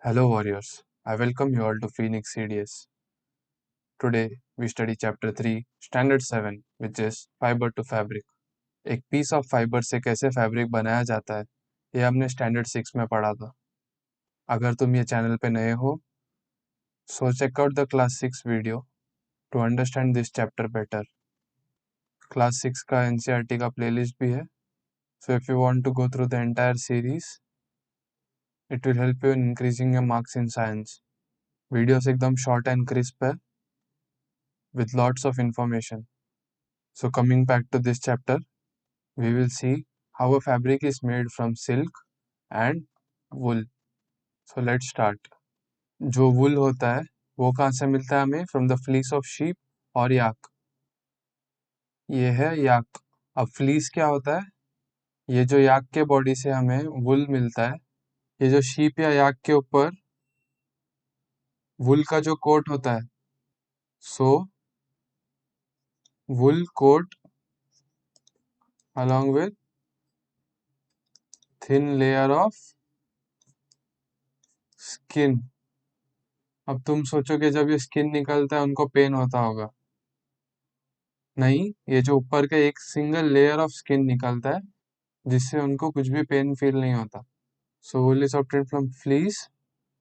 Hello warriors, I welcome you all to Phoenix CDS. Today we study chapter 3, standard 7 which is fiber to fabric. एक piece of fibre से कैसे fabric बनाया जाता है ये हमने स्टैंडर्ड 6 में पढ़ा था. अगर तुम ये चैनल पे नए हो so check out the class 6 video to understand this chapter better. Class 6 का NCERT का playlist भी है. So if you want to go through the entire series, it will help you in increasing your marks in science. Videos एकदम short and crisp है with lots of information. So coming back to this chapter, we will see how a fabric is made from silk and wool. So let's start. जो wool होता है वो कहाँ से मिलता है हमें? From the fleece of sheep और yak. ये है yak. अब fleece क्या होता है? ये जो yak के बॉडी से हमें wool मिलता है, ये जो sheep या yak के ऊपर wool का जो कोट होता है, so wool coat along with thin layer of skin. अब तुम सोचोगे जब ये स्किन निकलता है उनको पेन होता होगा. नहीं, ये जो ऊपर का एक सिंगल लेयर ऑफ स्किन निकलता है जिससे उनको कुछ भी पेन फील नहीं होता. So wool is obtained from fleece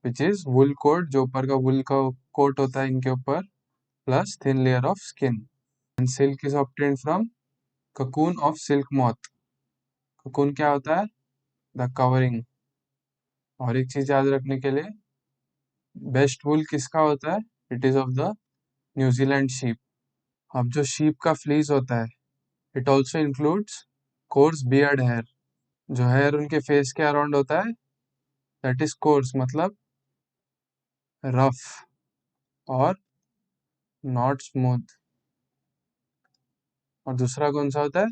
which is wool coat, जो ऊपर का वुल का कोट होता है इनके ऊपर, plus thin layer of skin. And silk is obtained from cocoon of silk moth. Cocoon क्या होता है? The covering. और एक चीज याद रखने के लिए, बेस्ट वुल किसका होता है? It is of the New Zealand sheep. अब जो शीप का फ्लीस होता है, it also includes course beard hair. जो हेयर उनके फेस के अराउंड होता है दैट इज कोर्स, मतलब रफ और नॉट स्मूथ. और दूसरा कौन सा होता है?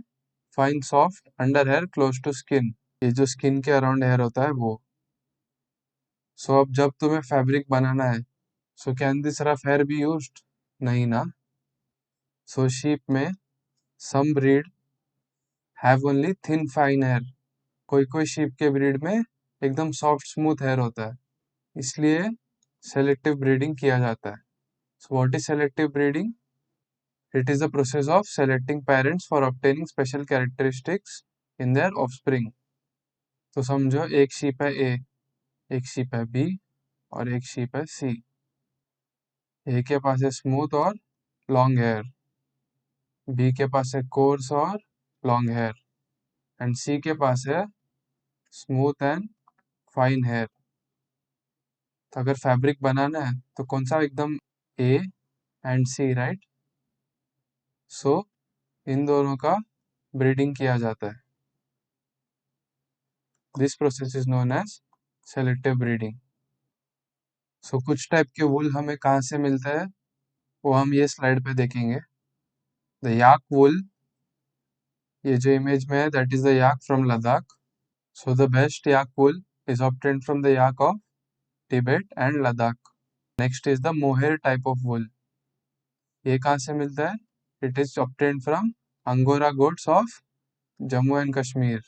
Fine soft under hair close to skin. ये जो स्किन के अराउंड हेयर होता है वो. सो अब जब तुम्हें फैब्रिक बनाना है, so can this rough hair be used? नहीं ना. सो शीप में some breed have only thin fine hair. कोई कोई शीप के ब्रीड में एकदम सॉफ्ट स्मूथ हेयर होता है, इसलिए सेलेक्टिव ब्रीडिंग किया जाता है. So what is selective breeding? It is the process of selecting parents for obtaining special characteristics in their offspring. तो समझो एक शीप है A, एक शीप है B और एक शीप है C. A के पास है स्मूथ और लॉन्ग हेयर, B के पास है कोर्स और लॉन्ग हेयर, एंड C के पास है स्मूथ एंड फाइन हेयर. तो अगर फैब्रिक बनाना है तो कौन सा एकदम A and C, right? So इन दोनों का ब्रीडिंग किया जाता है. This process is known as selective breeding. So कुछ टाइप के वुल हमें कहाँ से मिलता है वो हम ये स्लाइड पे देखेंगे. द याक वुल, ये जो इमेज में है that is the yak from Ladakh. So the best yak wool is obtained from the yak of Tibet and Ladakh. Next is the mohair type of wool. ये कहाँ से मिलता है? It is obtained from angora goats of Jammu and Kashmir.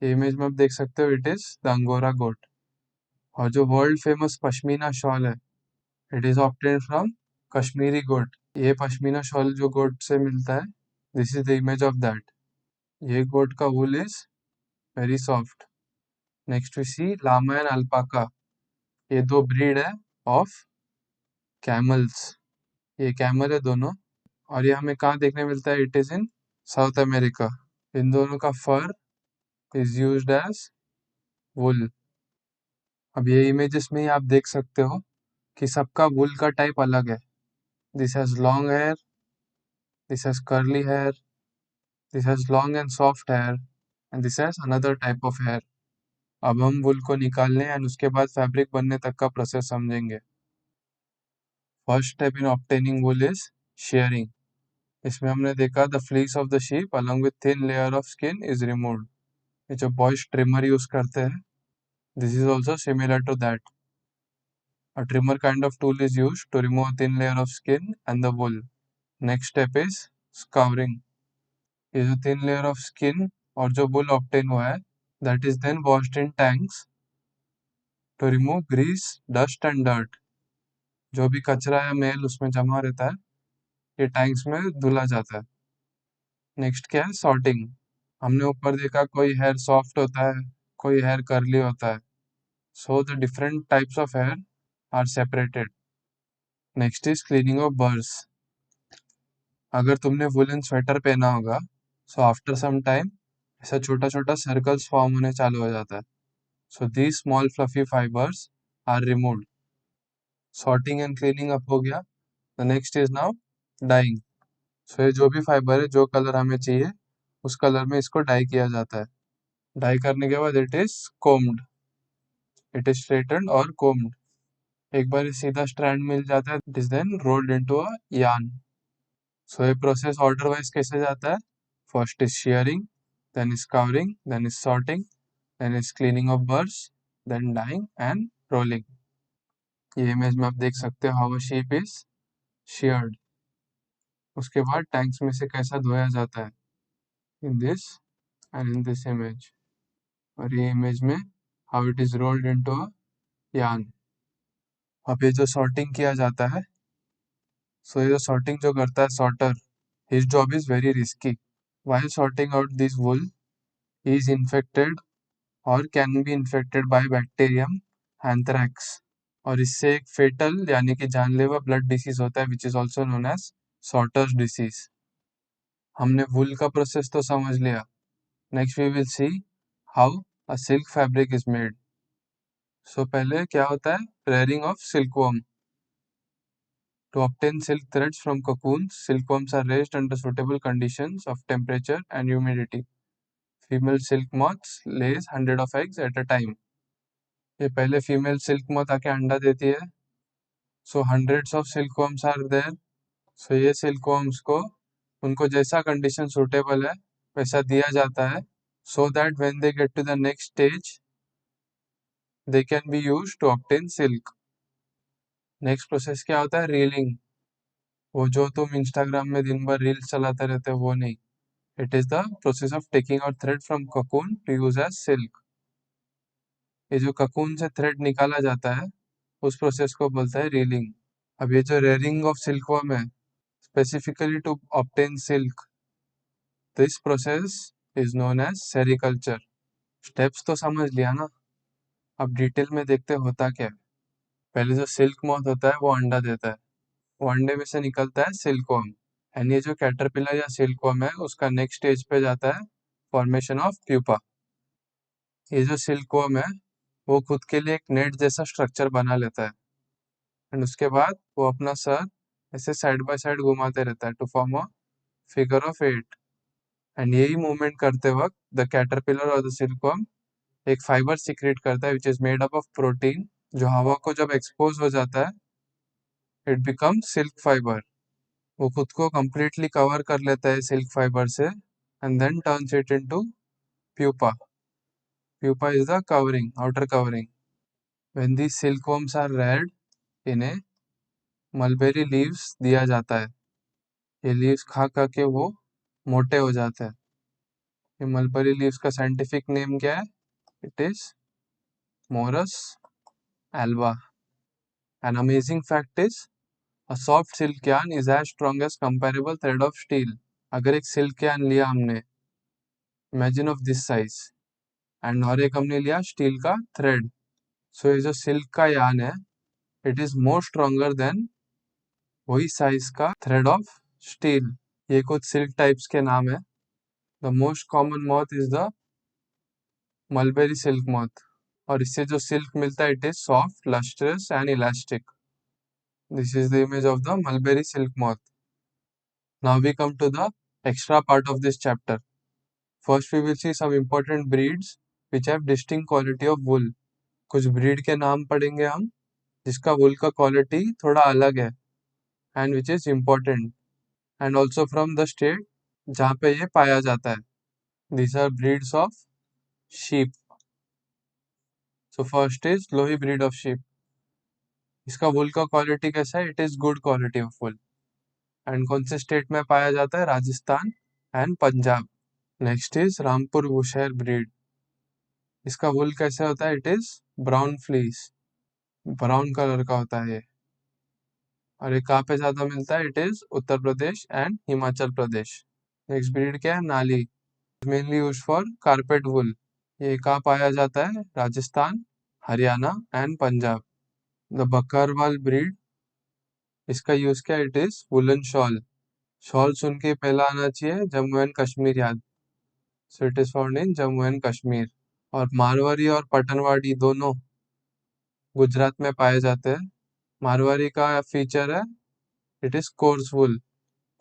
ये image में आप देख सकते हो, it is the angora goat. और जो वर्ल्ड फेमस पश्मीना शॉल है, it is obtained from Kashmiri गोट. ये पश्मीना शॉल जो गोट से मिलता है, this is the image of that. ये गोट का wool is very soft. Next we see llama and alpaca. ये दो ब्रीड है ऑफ कैमल्स. ये कैमल है दोनों, और ये हमें कहाँ देखने मिलता है? It is in South America. इन दोनों का fur is used as wool. अब ये इमेजेस में ही आप देख सकते हो कि सबका वुल का टाइप अलग है. This has long hair, this has curly hair, this has long and soft hair, and this has another type of hair. अब हम वुल को निकालने एंड उसके बाद फैब्रिक बनने तक का प्रोसेस समझेंगे. First step in obtaining wool is shearing. इसमें हमने देखा the fleece of the sheep along with thin layer of skin is removed. ये जो बॉयज ट्रिमर यूज करते हैं, this is also similar to that. A trimmer kind of tool is used to remove a thin layer of skin and the wool. Next step is scouring. ये जो thin layer of skin और जो wool obtain हुआ है, that is then washed in tanks to remove grease, dust and dirt. जो भी कचरा या मेल उसमें जमा रहता है, ये टैंक्स में धुला जाता है। नेक्स्ट क्या है? सॉर्टिंग। हमने ऊपर देखा कोई हेयर सॉफ्ट होता है, कोई हेयर कर्ली होता है। So the different types of hair are separated. Next is cleaning of burrs. अगर तुमने वुलन स्वेटर पहना होगा, सो आफ्टर सम टाइम ऐसा छोटा छोटा सर्कल्स फॉर्म होने चालू हो जाता है। So these small fluffy fibres are removed. Sorting and cleaning up हो गया। The next is now dyeing. So ये जो भी फाइबर है, जो कलर हमें चाहिए उस कलर में इसको डाई किया जाता है। डाई करने के बाद it is combed, it is straightened और कोम्ड। एक बार ये सीधा स्ट्रैंड मिल जाता है, it is then rolled into a yarn. So ये प्रोसेस ऑर्डर वाइज कैसे जाता है? First is shearing, then is scouring, then is sorting, then is cleaning of burrs, then dyeing and rolling. ये इमेज में आप देख सकते हो how a sheep is sheared। उसके बाद टैंक्स में से कैसा धोया जाता है, in this and in this image. और ये इमेज में how it is rolled into a yarn। अब ये जो सॉर्टिंग किया जाता है, सो ये जो सॉर्टिंग जो करता है sorter, his job is very risky. while sorting out this wool, he is infected or can be infected by bacterium anthrax। और इससे एक फेटल यानी कि जानलेवा ब्लड डिसीज होता है, which is also known as sorters disease. हमने वुल का प्रोसेस तो समझ लिया। Next we will see how a silk fabric is made. So पहले क्या होता है? Rearing of silkworm. To obtain silk threads from cocoons, silkworms are raised under suitable conditions of temperature and humidity. Female silk moths lays 100 of eggs at a time. ये पहले female silk moth आके अंडा देती है। सो hundreds of सिल्कवर्म्स are there. सो ये सिल्कवर्म्स को उनको जैसा कंडीशन सूटेबल है वैसा दिया जाता है, so that when they get to the next stage they can be use to obtain silk. Next process क्या होता है? रीलिंग। वो जो तुम इंस्टाग्राम में दिन भर रील्स चलाते रहते हो वो नहीं। It is the process of taking out thread from cocoon to use as silk. ये जो ककून से थ्रेड निकाला जाता है उस प्रोसेस को बोलता है रीलिंग। अब ये जो रेयरिंग ऑफ सिल्कवर्म है, specifically to obtain silk, this process is known as sericulture. Steps तो समझ लिया ना, अब डिटेल में देखते होता क्या है। पहले जो सिल्क मॉथ होता है वो अंडा देता है, वो अंडे में से निकलता है सिल्कवर्म। एंड ये जो कैटरपिलर या सिल्कवर्म है उसका नेक्स्ट स्टेज पे जाता है फॉर्मेशन ऑफ प्यूपा। ये जो सिल्कवर्म है वो खुद के लिए एक नेट जैसा स्ट्रक्चर बना लेता है, एंड उसके बाद वो अपना सर ऐसे साइड बाय साइड घुमाते रहता है to form a figure of 8। And यही मूवमेंट करते वक्त द कैटरपिलर और द सिल्कवर्म एक फाइबर सीक्रेट करता है which is made up of protein, जो हवा को जब एक्सपोज हो जाता है इट बिकम सिल्क फाइबर। वो खुद को कंप्लीटली कवर कर लेता है सिल्क फाइबर से and then turns it into pupa. Pupa is the covering, outer covering. When the silkworms are reared, इन्हें मलबेरी लीव्स दिया जाता है। ये लीव्स खा खा के वो मोटे हो जाते हैं। ये मलबेरी लीव्स का साइंटिफिक नेम क्या है? It is Morus alba. An amazing fact is a soft silk yarn is as strong as comparable thread of steel। अगर एक सिल्क yarn लिया हमने, imagine of this size, and और एक हमने लिया स्टील का थ्रेड, सो ये जो सिल्क का yarn है it is more stronger than वही साइज का थ्रेड ऑफ स्टील। ये कुछ सिल्क टाइप्स के नाम है। The most common moth is the mulberry silk moth. और इससे जो सिल्क मिलता है it is soft, lustrous and elastic. This is the image of the mulberry silk moth. Now we come to the extra part of this chapter. First we will see some important breeds which have distinct quality of wool। कुछ breed के नाम पढ़ेंगे हम जिसका वुल का quality थोड़ा अलग है, and which is important, and also from the state जहाँ पे ये पाया जाता है। These are breeds of sheep. So first is Lohi breed of sheep. इसका वुल का क्वालिटी कैसा है? It is good quality of wool. And कौन से स्टेट में पाया जाता है? Rajasthan and Punjab. Next is Rampur Bushahr breed. इसका वूल कैसे होता है? It is brown fleece, brown colour का होता है ये। और ये कहाँ पे ज्यादा मिलता है? It is Uttar Pradesh and Himachal Pradesh. Next breed क्या है? Nali, mainly use for carpet wool. ये कहाँ पाया जाता है? Rajasthan, Haryana and Punjab. The Bakarwal breed, इसका यूज क्या? It is woollen shawl. Shawl सुन के पहला आना चाहिए जम्मू एंड कश्मीर याद। So it is found in Jammu and Kashmir. और मारवाड़ी और पटनवाड़ी दोनों गुजरात में पाए जाते हैं। मारवाड़ी का फीचर है it is coarse wool.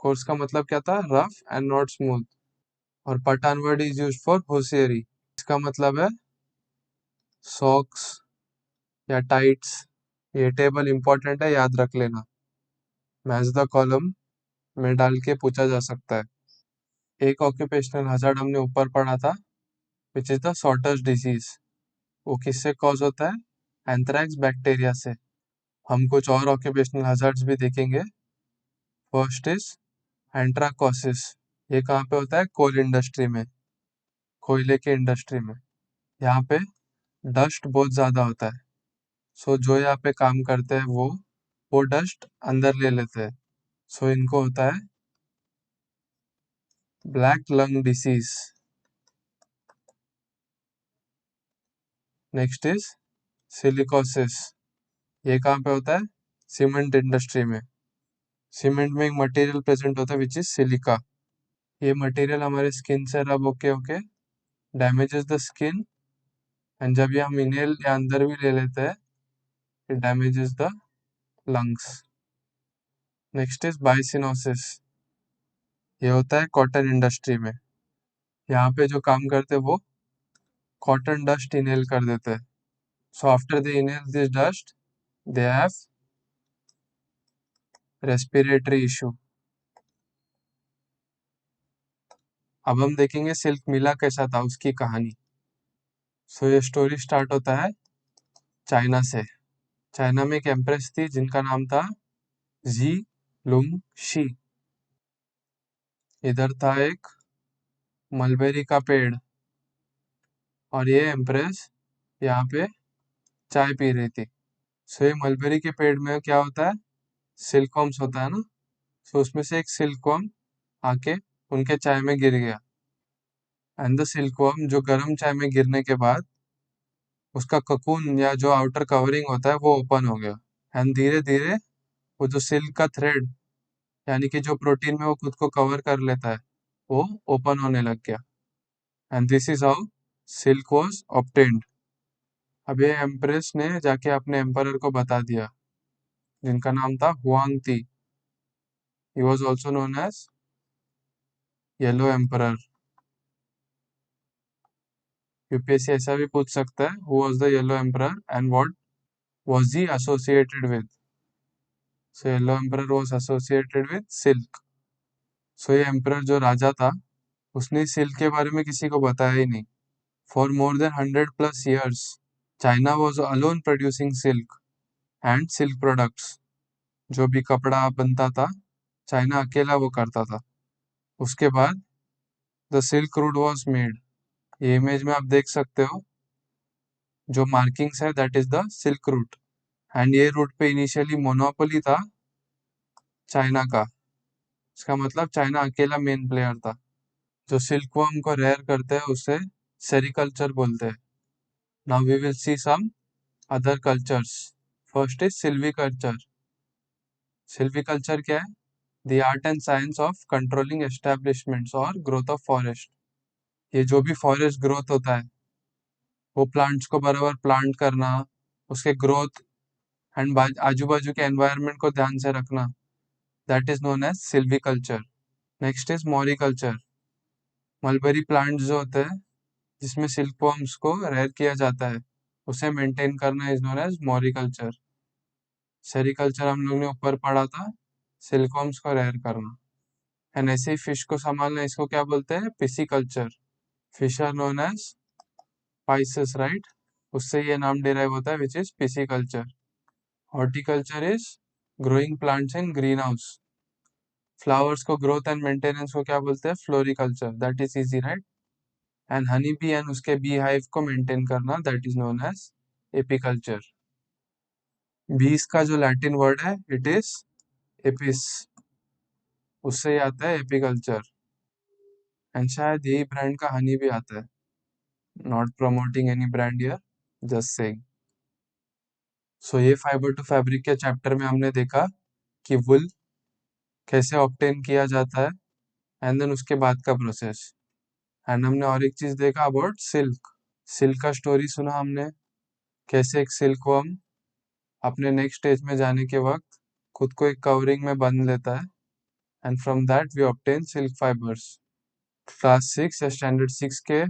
Coarse का मतलब क्या था? Rough and not smooth. और Patanwadi is use for hosiery, इसका मतलब है सॉक्स या टाइट्स। ये टेबल इंपॉर्टेंट है, याद रख लेना। मैच द कॉलम में डाल के पूछा जा सकता है। एक ऑक्यूपेशनल हजार्ड हमने ऊपर पढ़ा था, which is the sorters disease. वो किससे कॉज होता है? एंथ्रैक्स बैक्टीरिया से। हम कुछ और ऑक्यूपेशनल हजार्ड्स भी देखेंगे। First is anthracosis. ये कहाँ पे होता है? कोल इंडस्ट्री में, कोयले के इंडस्ट्री में। यहाँ पे डस्ट बहुत ज्यादा होता है। सो जो यहाँ पे काम करते हैं वो डस्ट अंदर ले लेते हैं। सो इनको होता है black lung disease. Next is silicosis. ये कहाँ पे होता है? सीमेंट इंडस्ट्री में। सीमेंट में एक मटेरियल प्रेजेंट होता है विच इज सिलिका। ये मटेरियल हमारे स्किन से रब होके होके डैमेजेस द स्किन, एंड जब ये हम इनहेल या अंदर भी ले लेते हैं it damages the lungs. Next is byssinosis. ये होता है कॉटन इंडस्ट्री में। यहाँ पे जो काम करते हैं वो कॉटन डस्ट इनहेल कर देते हैं। So after they inhale this dust they have respiratory issue. अब हम देखेंगे सिल्क मिला कैसा था, उसकी कहानी। सो ये स्टोरी स्टार्ट होता है चाइना से। चाइना में एक एम्प्रेस थी जिनका नाम था जी लुंग शी। इधर था एक मलबेरी का पेड़, और ये एम्प्रेस यहाँ पे चाय पी रही थी। सो ये मलबेरी के पेड़ में क्या होता है? सिल्कवर्म्स होता है ना। सो उसमें से एक सिल्कवर्म आके उनके चाय में गिर गया, एंड द सिल्कवर्म जो गर्म चाय में गिरने के बाद उसका ककून या जो आउटर कवरिंग होता है वो ओपन हो गया। एंड धीरे धीरे वो जो सिल्क का थ्रेड यानी कि जो प्रोटीन में वो खुद को कवर कर लेता है वो ओपन होने लग गया। And this is how silk was obtained. अब ये एम्प्रेस ने जाके अपने एम्परर को बता दिया जिनका नाम था Huang Ti. He was also known as yellow emperor. UPSC ऐसा भी पूछ सकता है who was the yellow emperor and what was he associated with. So yellow emperor was associated with silk. So ये एम्परर जो राजा था उसने सिल्क के बारे में किसी को बताया ही नहीं। For more than 100+ years China was alone producing silk and silk products. जो भी कपड़ा बनता था चाइना अकेला वो करता था। उसके बाद the silk route was made. ये इमेज में आप देख सकते हो जो मार्किंग्स है that is the silk route. And ये रूट पे इनिशियली मोनोपोली था चाइना का। इसका मतलब चाइना अकेला मेन प्लेयर था। जो सिल्कवर्म को रेयर करते हैं उसे सेरिकल्चर बोलते हैं। Now we will see some other cultures. First is silviculture. Silviculture क्या है? The art and science of controlling establishments और ग्रोथ ऑफ फॉरेस्ट। ये जो भी फॉरेस्ट ग्रोथ होता है वो प्लांट्स को बराबर प्लांट करना, उसके ग्रोथ एंड आजू बाजू के एनवायरनमेंट को ध्यान से रखना, that is known as silviculture. Next is moriculture. Mulberry plants जो होते हैं जिसमें सिल्कवर्म्स को रेयर किया जाता है उसे मेंटेन करना इज नोन एज मॉरिकल्चर। सेरिकल्चर हम लोग ने ऊपर पढ़ा था, सिल्कवर्म्स को रेयर करना। एंड ऐसे ही फिश को संभालना इसको क्या बोलते हैं? Pisciculture. Fish are known as spices, right? उससे ये नाम डिराइव होता है which is pisciculture. Horticulture is growing plants in green house. Flowers को ग्रोथ एंड मेंटेनेंस को क्या बोलते हैं? Floriculture. That is easy, right? And honey bee and उसके बी हाइव को मेंटेन करना, that is known as apiculture. Bees का जो लैटिन वर्ड है इट इज एपिस, उससे ही आता है एपीकल्चर। एंड शायद यही ब्रांड का हनी भी आता है, not promoting any brand here, just saying. So ये फाइबर टू फैब्रिक के चैप्टर में हमने देखा कि वुल कैसे ऑब्टेन किया जाता है एंड देन उसके बाद का प्रोसेस। एंड हमने और एक चीज देखा अबाउट सिल्क। सिल्क का स्टोरी सुना हमने, कैसे एक सिल्क वर्म अपने नेक्स्ट स्टेज में जाने के वक्त खुद को एक कवरिंग में बंद लेता है and from that we obtain silk fibres. Class 6 या स्टैंडर्ड 6 के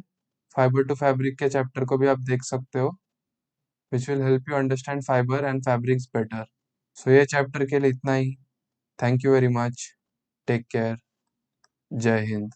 फाइबर टू फैब्रिक के चैप्टर को भी आप देख सकते हो, which will help you understand fibre and fabrics better. So ये चैप्टर के लिए इतना ही। Thank you very much, take care, जय हिंद।